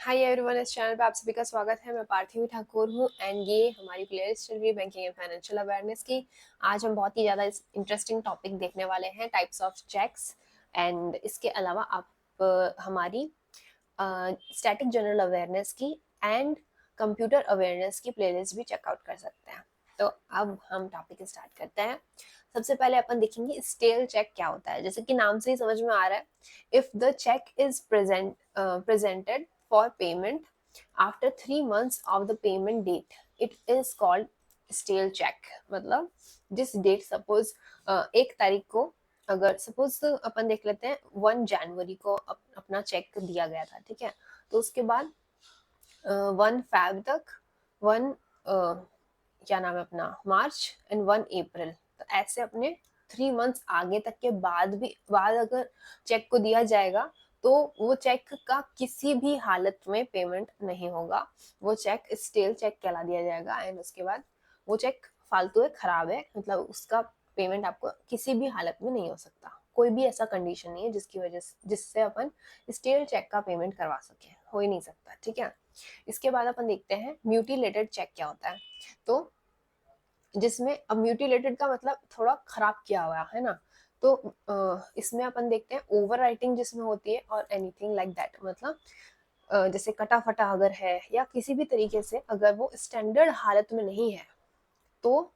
Hi everyone, इस channel पे आप सभी का स्वागत है। मैं पार्थिवी ठाकुर हूँ एंड ये हमारी प्लेलिस्ट चल रही है बैंकिंग एंड फाइनेंशियल अवेयरनेस की। आज हम बहुत ही ज़्यादा इंटरेस्टिंग टॉपिक देखने वाले हैं, टाइप्स ऑफ चेक्स। एंड इसके अलावा आप हमारी स्टैटिक जनरल अवेयरनेस की एंड कंप्यूटर अवेयरनेस की प्लेलिस्ट भी चेकआउट कर सकते हैं। तो अब हम टॉपिक स्टार्ट करते हैं। सबसे पहले अपन देखेंगे स्टेल चेक क्या होता है। जैसे कि नाम से ही समझ में आ रहा है, if the cheque is presented for payment after 3 months of the payment date, it is called stale check। मतलब जिस डेट सपोज 1 तारीख को, अगर सपोज अपन देख लेते हैं 1 जनवरी को अपना चेक दिया गया था, ठीक है। तो उसके बाद 1 फेब तक, 1 क्या नाम है अपना मार्च एंड 1 अप्रैल, तो ऐसे अपने 3 मंथ्स आगे तक के बाद अगर चेक को दिया जाएगा तो वो चेक का किसी भी हालत में पेमेंट नहीं होगा। वो चेक स्टेल चेक कहला दिया जाएगा एंड उसके बाद वो चेक फालतू है, खराब है, मतलब उसका पेमेंट आपको किसी भी हालत में नहीं हो सकता। कोई भी ऐसा कंडीशन नहीं है जिसकी वजह से जिससे अपन स्टेल चेक का पेमेंट करवा सके, हो ही नहीं सकता, ठीक है। इसके बाद अपन देखते हैं म्यूटिलेटेड चेक क्या होता है। तो जिसमें, अब म्यूटिलेटेड का मतलब थोड़ा खराब किया हुआ है ना। तो इसमें अपन देखते हैं ओवर राइटिंग जिसमें होती है और एनीथिंग लाइक दैट, मतलब जैसे कटा फटा अगर है या किसी भी तरीके से अगर वो स्टैंडर्ड हालत में नहीं है तो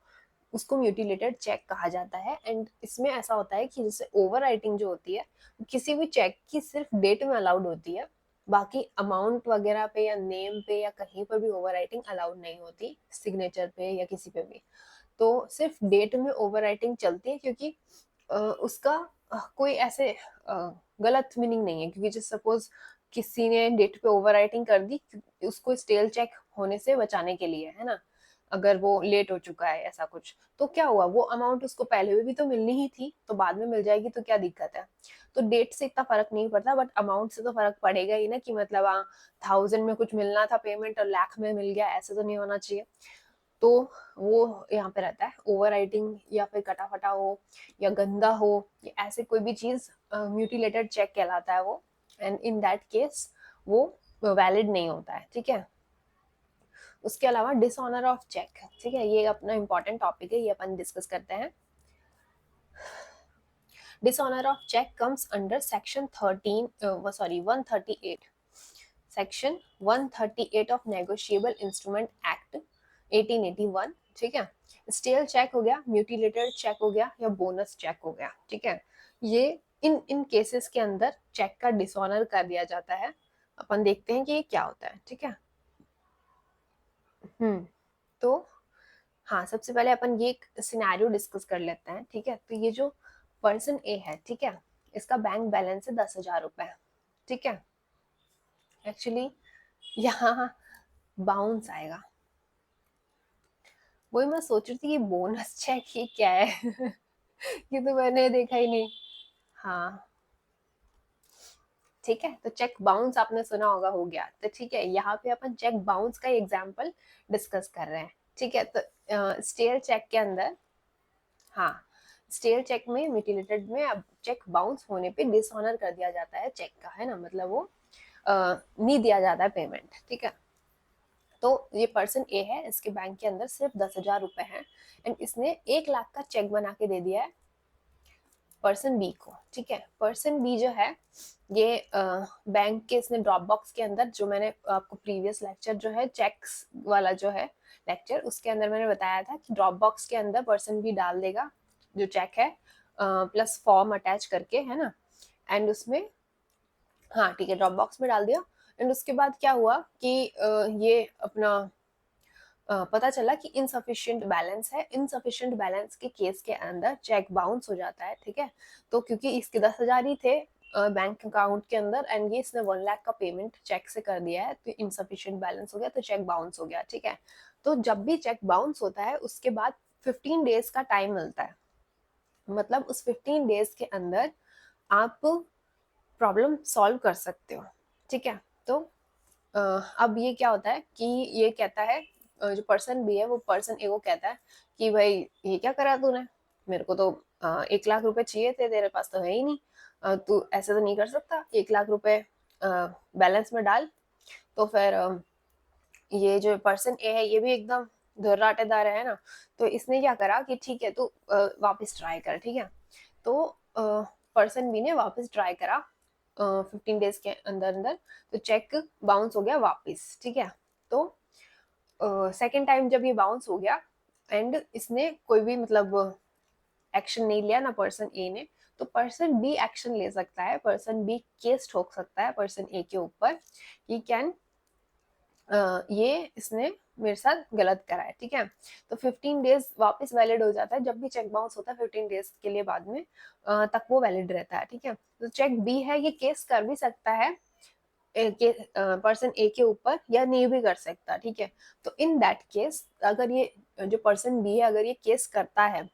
उसको म्यूटिलेटेड चेक कहा जाता है। एंड इसमें ऐसा होता है कि जैसे ओवर राइटिंग जो होती है किसी भी चेक की सिर्फ डेट में अलाउड होती है, बाकी अमाउंट वगैरह पे या नेम पे या कहीं पर भी ओवर राइटिंग अलाउड नहीं होती, सिग्नेचर पे या किसी पे भी। तो सिर्फ डेट में ओवर राइटिंग चलती है क्योंकि उसका कोई ऐसे गलत मीनिंग नहीं है, क्योंकि जैसे सपोज किसी ने डेट पे ओवर राइटिंग कर दी उसको स्टेल चेक होने से बचाने के लिए, है ना। अगर वो लेट हो चुका है ऐसा कुछ, तो क्या हुआ, वो अमाउंट उसको पहले भी तो मिलनी ही थी, तो बाद में मिल जाएगी तो क्या दिक्कत है। तो डेट से इतना फर्क नहीं पड़ता, बट अमाउंट से तो फर्क पड़ेगा ही ना, कि मतलब 1000 में कुछ मिलना था पेमेंट और लाख में मिल गया, ऐसा तो नहीं होना चाहिए। तो वो यहाँ पे रहता है ओवर राइटिंग, या फिर कटा फटा हो या गंदा हो, या ऐसे कोई भी चीज म्यूटिलेटेड चेक कहलाता है वो। एंड इन दैट केस वो वैलिड नहीं होता है, ठीक है। उसके अलावा डिसऑनर ऑफ चेक, ठीक है, ये अपना इंपॉर्टेंट टॉपिक है, ये अपन डिस्कस करते हैं। Dishonour of cheque comes under section 138, section 138 of negotiable instrument act 1881, ठीक है। स्टेल चेक हो गया, म्यूटिलेटेड चेक हो गया या बोनस चेक हो गया, ठीक है। ये इन इन केसेस के अंदर चेक का डिसऑनर कर दिया जाता है। अपन देखते हैं कि ये क्या होता है, ठीक है। तो हाँ, सबसे पहले अपन ये एक सिनेरियो डिस्कस कर लेते हैं, ठीक है। तो ये जो पर्सन ए है, ठीक है, इसका बैंक बैलेंस है 10,000 रुपए, ठीक है। एक्चुअली यहाँ बाउंस आएगा। वही मैं सोच रही थी ये बोनस चेक ये क्या है ये तो मैंने देखा ही नहीं। हाँ, ठीक है, तो चेक बाउंस आपने सुना होगा, हो गया तो ठीक है। यहाँ पे अपन चेक बाउंस का एग्जांपल डिस्कस कर रहे हैं, ठीक है। तो स्टेल चेक के अंदर, हाँ, स्टेल चेक में म्यूटिलेटेड में अब चेक बाउंस होने पे डिसऑनर कर दिया जाता है चेक का, है ना, मतलब वो नहीं दिया जाता है पेमेंट, ठीक है। तो ये पर्सन ए है, इसके बैंक के अंदर सिर्फ 10,000 रुपए हैं एंड इसने 1 लाख का चेक बना के दे दिया है पर्सन बी को, ठीक है। पर्सन बी जो है ये बैंक के, इसने ड्रॉप बॉक्स के अंदर, जो मैंने आपको प्रीवियस लेक्चर जो है चेक्स वाला जो है लेक्चर, उसके अंदर मैंने बताया था कि ड्रॉप बॉक्स के अंदर पर्सन बी डाल देगा जो चेक है प्लस फॉर्म अटैच करके, है ना। एंड उसमें, हाँ ठीक है, ड्रॉप बॉक्स में डाल दिया। एंड उसके बाद क्या हुआ कि ये अपना पता चला कि इनसफिशिएंट बैलेंस है। इनसफिशिएंट बैलेंस के केस के अंदर चेक बाउंस हो जाता है, ठीक है। तो क्योंकि इसके 10,000 ही थे बैंक अकाउंट के अंदर एंड ये इसने 1 लाख का पेमेंट चेक से कर दिया है, तो इनसफिशिएंट बैलेंस हो गया, तो चेक बाउंस हो गया, ठीक है। तो जब भी चेक बाउंस होता है उसके बाद 15 डेज का टाइम मिलता है, मतलब उस 15 डेज के अंदर आप प्रॉब्लम सॉल्व कर सकते हो, ठीक है। तो अब ये क्या होता है कि ये कहता है, जो पर्सन बी है वो पर्सन ए को कहता है कि भाई ये क्या करा तूने, मेरे को तो 1 लाख रुपए चाहिए थे, तेरे पास तो है ही नहीं, तू ऐसे तो नहीं कर सकता, 1 लाख रुपए बैलेंस में डाल, तो फिर ये जो पर्सन ए है ये भी एकदम धुर्राटेदार है ना, तो इसने क्या करा कि ठीक है तू वापस ट्राई कर, ठीक है। तो पर्सन बी ने वापस ट्राई करा 15 डेज के अंदर अंदर, तो चेक बाउंस हो गया वापस, ठीक है। तो सेकेंड टाइम जब ये बाउंस हो गया एंड इसने कोई भी मतलब एक्शन नहीं लिया ना पर्सन ए ने, तो पर्सन बी एक्शन ले सकता है, पर्सन बी केस ठोक सकता है पर्सन ए के ऊपर कि कैन ये इसने मेरे साथ गलत करा है, ठीक है। तो 15 डेज वापस वैलिड हो जाता है, जब भी चेक बाउंस होता है 15 डेज के लिए बाद में तक वो वैलिड रहता है, ठीक है। तो चेक बी है ये केस कर भी सकता है पर्सन ए के ऊपर या नहीं भी कर सकता, ठीक है। तो इन दैट केस अगर ये जो पर्सन बी है अगर ये केस करता है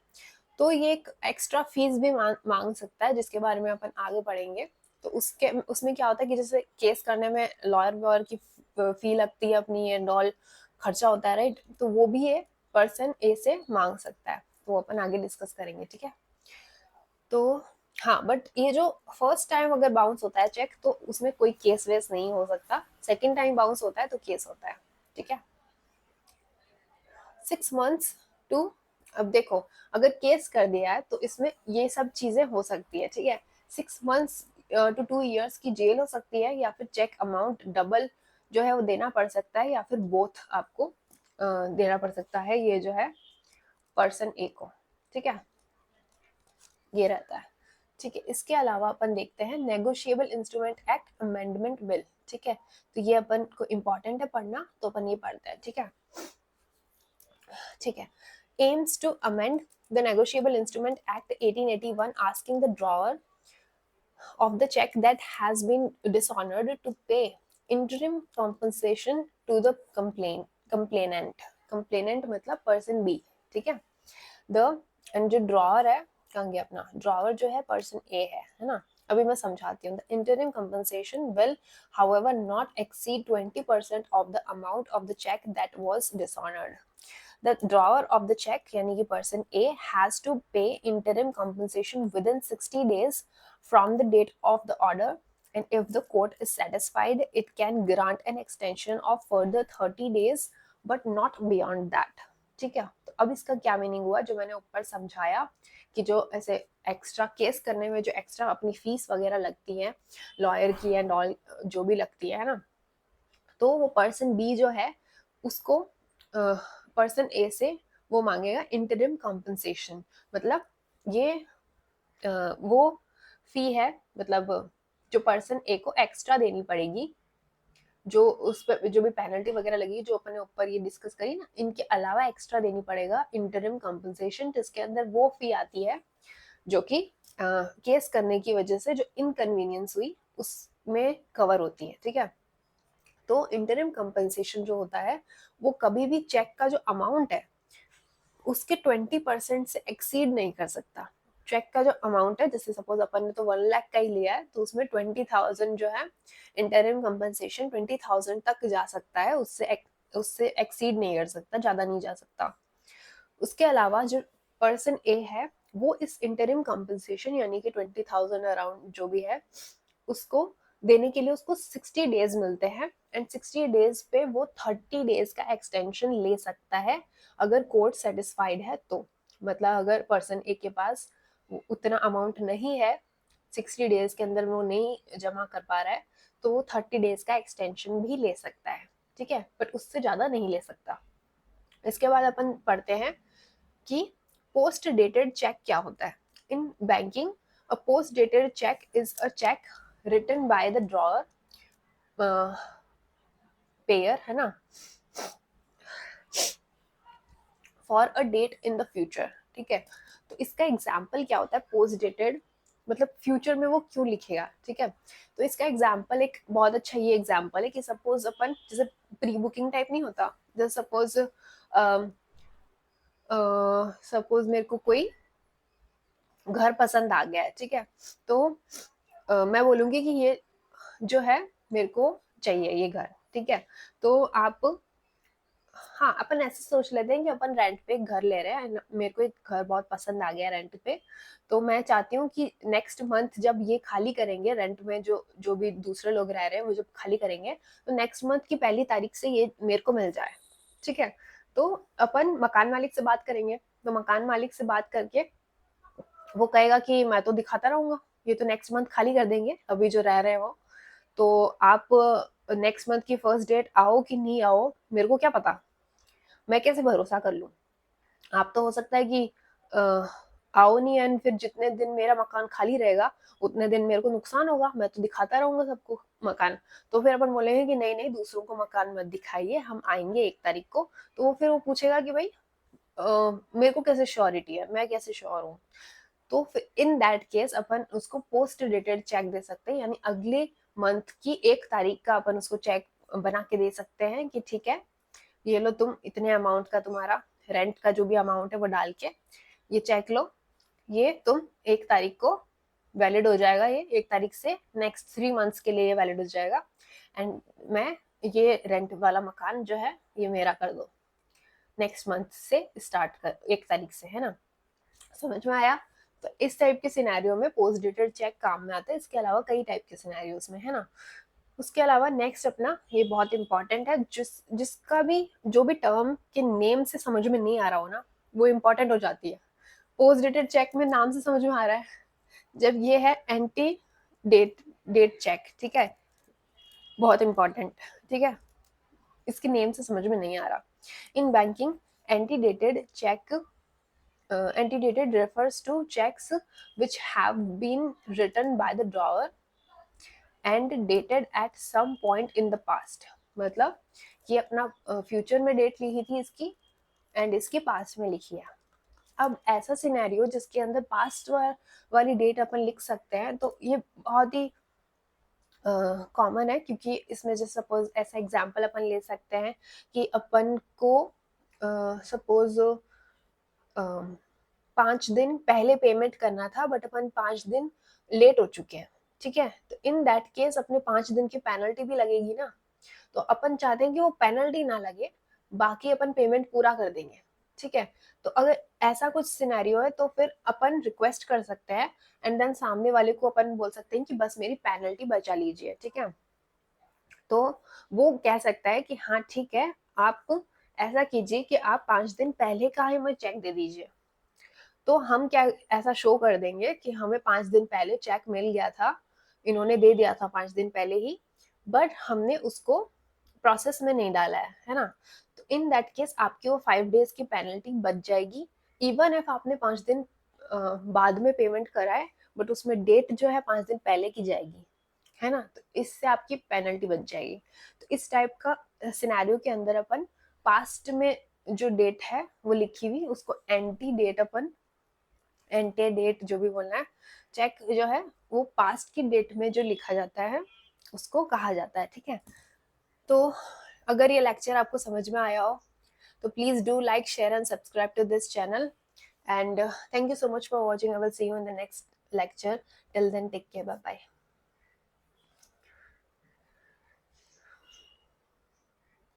तो ये एक एक्स्ट्रा फीस भी मांग सकता है, जिसके बारे में अपन आगे पढ़ेंगे। तो उसके उसमें क्या होता है कि जैसे केस करने में लॉयर वॉयर की फी लगती है अपनी एंड ऑल, खर्चा होता है, राइट। तो वो भी ये पर्सन ए से मांग सकता है, तो अपन आगे डिस्कस करेंगे, ठीक है। तो हाँ, बट ये जो फर्स्ट टाइम अगर बाउंस होता है चेक तो उसमें कोई केस वेस नहीं हो सकता, सेकेंड टाइम बाउंस होता है तो केस होता है, ठीक है। 6 मंथ्स टू, अब देखो अगर केस कर दिया है तो इसमें ये सब चीजें हो सकती है, ठीक है। 6 मंथ्स टू 2 years की जेल हो सकती है, या फिर चेक अमाउंट डबल जो है वो देना पड़ सकता है, या फिर बोथ आपको देना पड़ सकता है, ये जो है पर्सन ए को, ठीक है। ये रहता है, ठीक है। इसके अलावा अपन देखते हैं negotiable instrument act amendment bill, ठीक है। तो ये अपन को इम्पोर्टेंट है पढ़ना, तो अपन ये पढ़ते हैं, ठीक है। ठीक है, aims to amend the Negotiable Instrument Act 1881 asking the drawer of the check that has been dishonored to pay interim compensation to the complainant मतलब person B, ठीक है। the and जो ड्रॉअर है कहाँ गया अपना ड्रॉअर जो है पर्सन ए है ना। अभी मैं समझाती हूँ। The interim compensation will however not exceed 20% of the amount of the check that was dishonored. The drawer of the check यानी कि person A has to pay interim compensation within 60 days from the date of the order, and if the court is satisfied it can grant an extension of further 30 days but not beyond that, ठीक है। तो अब इसका क्या meaning हुआ जो मैंने ऊपर समझाया कि जो ऐसे एक्स्ट्रा केस करने में जो एक्स्ट्रा अपनी फीस वगैरह लगती है लॉयर की एंड ऑल जो भी लगती है ना, तो वो पर्सन बी जो है उसको पर्सन ए से वो मांगेगा इंटरिम कॉम्पनसेशन, मतलब ये वो फी है, मतलब जो पर्सन ए को एक्स्ट्रा देनी पड़ेगी, जो उस पर जो भी पेनल्टी वगैरह लगी जो अपने ऊपर ये डिस्कस करी ना, इनके अलावा एक्स्ट्रा देनी पड़ेगा इंटरिम कॉम्पनसेशन, जिसके अंदर वो फी आती है जो कि केस करने की वजह से जो इनकन्वीनियंस हुई उसमें कवर होती है, ठीक है। तो इंटरिम कंपनसेशन जो होता है वो कभी भी चेक का जो अमाउंट है उसके 20% से एक्सीड नहीं कर सकता। चेक का जो अमाउंट है, जैसे सपोज अपन ने तो 1 लाख का ही लिया है, तो उसमें 20,000 जो है इंटरिम कंपनसेशन 20,000 तक जा सकता है, उससे एक्सीड नहीं कर सकता, ज्यादा नहीं जा सकता। उसके अलावा जो पर्सन ए है वो इस इंटरिम कंपनसेशन यानी कि 20,000 अराउंड जो भी है उसको देने के लिए उसको 60 डेज मिलते हैं, एंड 60 डेज पे वो 30 डेज का एक्सटेंशन ले सकता है अगर कोर्ट सेटिस्फाइड है तो। मतलब अगर पर्सन ए के पास उतना अमाउंट नहीं है, 60 डेज के अंदर वो नहीं जमा कर पा रहा है, तो वो 30 डेज का एक्सटेंशन भी ले सकता है, ठीक है, बट उससे ज्यादा नहीं ले सकता। इसके बाद अपन पढ़ते हैं कि पोस्ट डेटेड चेक क्या होता है। In banking a post dated cheque is a cheque written by the drawer payer, है ना, for a date in the future, ठीक है। तो इसका एग्जाम्पल क्या होता है पोस्ट डेटेड, मतलब फ्यूचर में वो क्यों लिखेगा, ठीक है। तो इसका एग्जाम्पल एक बहुत अच्छा ये एग्जाम्पल है कि सपोज अपन जैसे प्री बुकिंग टाइप नहीं होता, जैसे सपोज मेरे को कोई घर पसंद आ गया है, ठीक है। तो मैं बोलूंगी कि ये जो है मेरे को चाहिए ये घर, ठीक है। तो आप हाँ, अपन ऐसे सोच लेते हैं कि अपन रेंट पे एक घर ले रहे हैं, मेरे को एक घर बहुत पसंद आ गया रेंट पे, तो मैं चाहती हूँ कि नेक्स्ट मंथ जब ये खाली करेंगे, रेंट में जो जो भी दूसरे लोग रह रहे हैं वो जब खाली करेंगे, तो नेक्स्ट मंथ की पहली तारीख से ये मेरे को मिल जाए। ठीक है, तो अपन मकान मालिक से बात करेंगे, तो मकान मालिक से बात करके वो कहेगा कि मैं तो दिखाता रहूंगा, ये तो नेक्स्ट मंथ खाली कर देंगे अभी जो रह रहे हैं वो, तो आप नेक्स्ट मंथ की फर्स्ट डेट आओ कि नहीं आओ मेरे को क्या पता, मैं कैसे भरोसा कर लूं। आप तो हो सकता है कि अ, आओ नहीं, एंड फिर जितने दिन मेरा मकान खाली रहेगा उतने दिन मेरे को नुकसान होगा, मैं तो दिखाता रहूंगा सबको मकान। तो फिर अपन बोलेंगे कि नहीं नहीं, दूसरों को मकान मत दिखाइए, हम आएंगे 1 तारीख को। तो वो फिर वो पूछेगा कि भाई मेरे को कैसे श्योरिटी है, मैं कैसे श्योर हूँ। तो फिर इन दैट केस अपन उसको पोस्ट डेटेड चेक दे सकते हैं, यानी अगले मंथ की 1 तारीख का अपन उसको चेक बना के दे सकते हैं कि ठीक है, ये लो तुम इतने अमाउंट का, तुम्हारा रेंट का जो भी अमाउंट है वो डाल के ये चेक लो, ये तुम 1 तारीख को वैलिड हो जाएगा, ये 1 तारीख से नेक्स्ट 3 मंथ्स के लिए वैलिड हो जाएगा, एंड मैं ये रेंट वाला मकान जो है ये मेरा कर दो नेक्स्ट मंथ से स्टार्ट कर 1 तारीख से, है ना। समझ में आया। तो इस टाइप के सिनेरियो में पोस्ट डेटेड चेक काम में आता है, इसके अलावा कई टाइप के सिनेरियोज में, है ना। उसके अलावा नेक्स्ट अपना ये बहुत इंपॉर्टेंट है, जिसका भी जो भी टर्म के नेम से समझ में नहीं आ रहा हो ना, वो इंपॉर्टेंट हो जाती है। पोस्ट डेटेड चेक में नाम से समझ में आ रहा है, जब ये है एंटी डेट डेट चेक, ठीक है, बहुत इंपॉर्टेंट, ठीक है, इसके नेम से समझ में नहीं आ रहा। In banking anti dated cheque, antedated refers to checks which have been written by the drawer and dated at some point in the past। मतलब ये अपना फ्यूचर में डेट लिखी थी इसकी, एंड इसकी पास्ट में लिखी है। अब ऐसा सिनेरियो जिसके अंदर पास्ट वाली डेट अपन लिख सकते हैं, तो ये बहुत ही कॉमन है, क्योंकि इसमें जैसे सपोज ऐसा एग्जांपल अपन ले सकते हैं कि अपन को सपोज 5 दिन पहले पेमेंट करना था, बट अपन 5 दिन लेट हो चुके हैं, ठीक है, तो इन दैट केस अपने 5 दिन की पेनल्टी भी लगेगी ना। तो अपन चाहते हैं कि वो पेनल्टी ना लगे, बाकी अपन पेमेंट पूरा कर देंगे, ठीक है। तो अगर ऐसा कुछ सिनेरियो है तो फिर अपन रिक्वेस्ट कर सकते हैं, एंड देन सामने वाले को अपन बोल सकते हैं कि बस मेरी पेनल्टी बचा लीजिए, ठीक है। तो वो कह सकता है कि हाँ ठीक है, आप ऐसा कीजिए कि आप 5 दिन पहले का ही हमें चेक दे दीजिए। तो हम क्या ऐसा शो कर देंगे कि हमें 5 दिन पहले चेक मिल गया था, इन्होंने दे दिया था 5 दिन पहले ही, बट हमने उसको प्रोसेस में नहीं डाला है ना। तो इन दैट केस आपकी वो 5 डेज की पेनल्टी बच जाएगी, इवन इफ आपने 5 दिन बाद में पेमेंट कराए, बट उसमें डेट जो है 5 दिन पहले की जाएगी, है ना। तो इससे आपकी पेनल्टी बच जाएगी। तो इस टाइप का सिनेरियो के अंदर अपन पास्ट में जो डेट है वो लिखी हुई, उसको एंटी डेट अपन, एंटे डेट जो भी बोलना है, चेक जो है वो पास्ट की डेट में जो लिखा जाता है उसको कहा जाता है, ठीक है। तो अगर ये लेक्चर आपको समझ में आया हो तो please do like share and subscribe to this channel, and thank you so much for watching। I will see you in the next lecture. Till then, take care, bye bye।